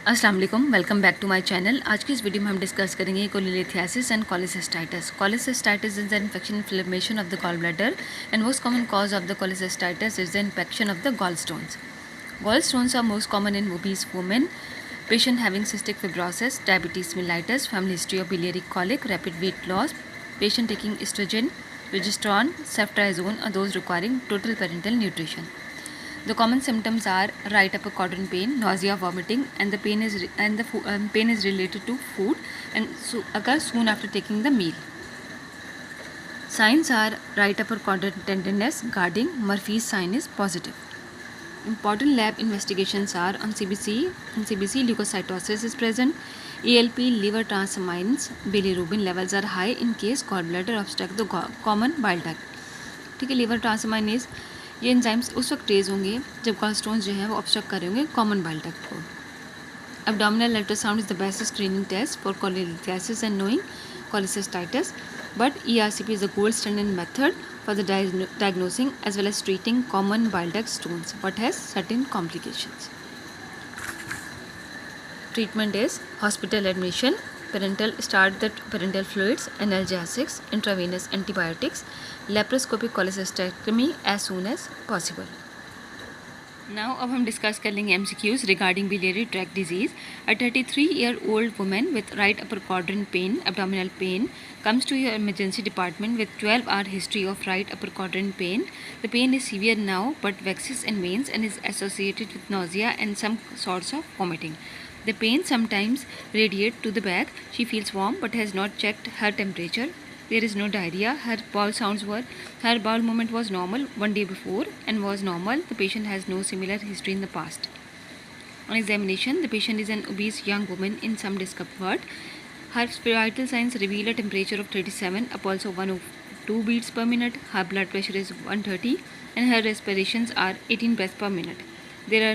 अस्सलाम वालेकुम, welcome back to my channel. आज की इस वीडियो में हम डिस्कस करेंगे cholelithiasis and cholecystitis. Cholecystitis is the infection inflammation of the gall bladder and most common cause of the cholecystitis is the infection of the gall stones. Gallstones are most common in obese women, patient having cystic fibrosis, diabetes mellitus, family history of biliary colic, rapid weight loss, patient taking estrogen, progesterone, ceftriaxone, or those requiring total parenteral nutrition. The common symptoms are right upper quadrant pain, nausea, vomiting, and the pain is related to food and occurs soon after taking the meal. Signs are right upper quadrant tenderness, guarding, Murphy's sign is positive. Important lab investigations are on CBC. In CBC, leukocytosis is present. ALP, liver transamines, bilirubin levels are high in case gallbladder obstruct the common bile duct. ठीक है, liver ट्रांसमाइनेज ये enzymes उस वक्त raise होंगे जब गॉलस्टोन्स जो हैं वो ऑब्स्ट्रक्ट कर रहे होंगे कॉमन बाइल डक्ट को. Abdominal ultrasound is the best screening test for cholelithiasis and knowing cholecystitis, but ERCP is the gold standard method for the diagnosing as well as treating common bile duct stones, but has certain complications. Treatment is hospital admission, start the parenteral fluids, analgesics, intravenous antibiotics, laparoscopic cholecystectomy as soon as possible. Now अब हम discuss कर लेंगे MCQs regarding biliary tract disease. A 33-year-old woman with right upper quadrant pain, abdominal pain, comes to your emergency department with 12-hour history of right upper quadrant pain. The pain is severe now but waxes and wanes and is associated with nausea and some sorts of vomiting. The pain sometimes radiates to the back. She feels warm but has not checked her temperature. There is no diarrhea. Her bowel movement was normal one day before and was normal. The patient has no similar history in the past. On examination, the patient is an obese young woman in some discomfort. Her vital signs reveal a temperature of 37, a pulse of 102 beats per minute. Her blood pressure is 130 and her respirations are 18 breaths per minute. There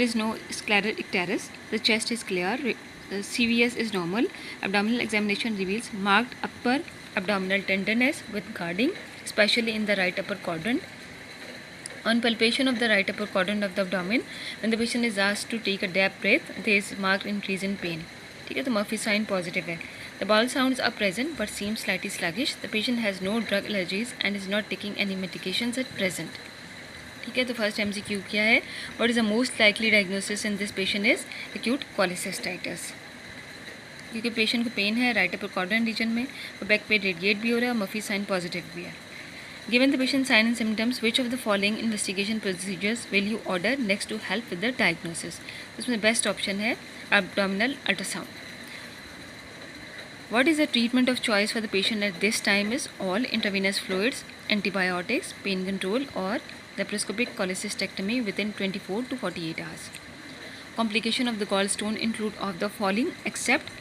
is no sclera icterus. The chest is clear. CVS is normal. Abdominal examination reveals marked upper abdominal tenderness with guarding, especially in the right upper quadrant. On palpation of the right upper quadrant of the abdomen, when the patient is asked to take a deep breath, there is marked increase in pain. ठीक है, तो Murphy sign positive है. The bowel sounds are present but seem slightly sluggish. The patient has no drug allergies and is not taking any medications at present. ठीक है, तो first MCQ क्या है? What is the most likely diagnosis in this patient is acute cholecystitis. क्योंकि patient को pen है right upper quadrant reason में और बैक पे रेडिएट भी हो रहा है और मर्फी साइन पॉजिटिव भी है. Given the patient sign and symptoms which of the following investigation procedures will you order next to help with the diagnosis. उसमें बेस्ट ऑप्शन है abdominal ultrasound. What is the treatment of choice for the patient at this time is all intravenous fluids, antibiotics, pain control or laparoscopic cholecystectomy within 24 to 48 hours. Complication of the gallstone include of the following except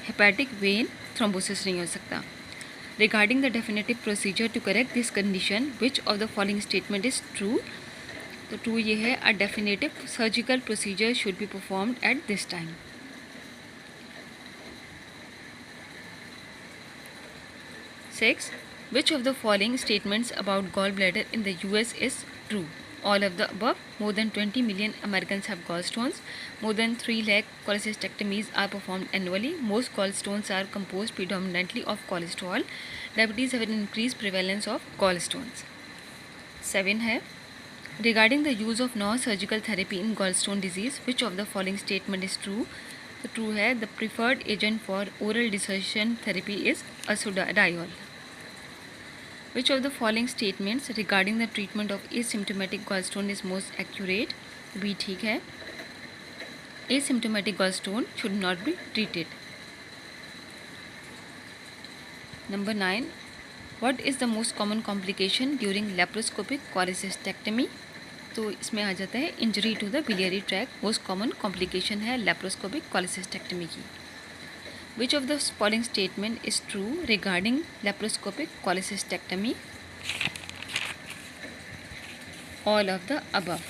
hepatic vein thrombosis नहीं हो सकता. Regarding the definitive procedure to correct this condition, which of the following statement is true? तो true ये है a definitive surgical procedure should be performed at this time. 6. Which of the following statements about gallbladder in the US is true? All of the above. More than 20 million Americans have gallstones. More than 3 lakh cholecystectomies are performed annually. Most gallstones are composed predominantly of cholesterol. Diabetes have an increased prevalence of gallstones. 7 है regarding the use of non-surgical therapy in gallstone disease, which of the following statement is true? The true है the preferred agent for oral dissociation therapy is estradiol. Which of the following statements regarding the treatment of asymptomatic gallstone is most accurate? B ठीक है. Asymptomatic gallstone should not be treated. Number 9. What is the most common complication during laparoscopic cholecystectomy? तो इसमें आ जाता है injury to the biliary tract. Most common complication है laparoscopic cholecystectomy की. Which of the following statement is true regarding laparoscopic cholecystectomy? All of the above.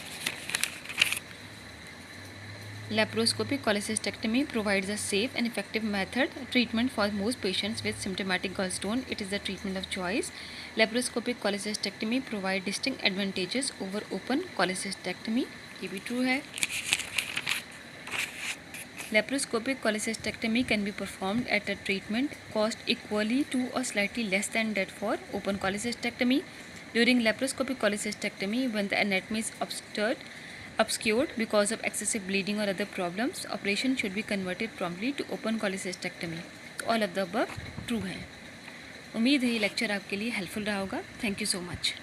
Laparoscopic cholecystectomy provides a safe and effective method treatment for most patients with symptomatic gallstone. It is the treatment of choice. Laparoscopic cholecystectomy provide distinct advantages over open cholecystectomy. ये भी true है. Laparoscopic cholecystectomy can be performed at a treatment cost equally to or slightly less than that for open cholecystectomy. During laparoscopic cholecystectomy, when the anatomy is obscured because of excessive bleeding or other problems, operation should be converted promptly to open cholecystectomy. तो all of the above true है। उम्मीद है ये lecture आपके लिए helpful रहा होगा। Thank you so much.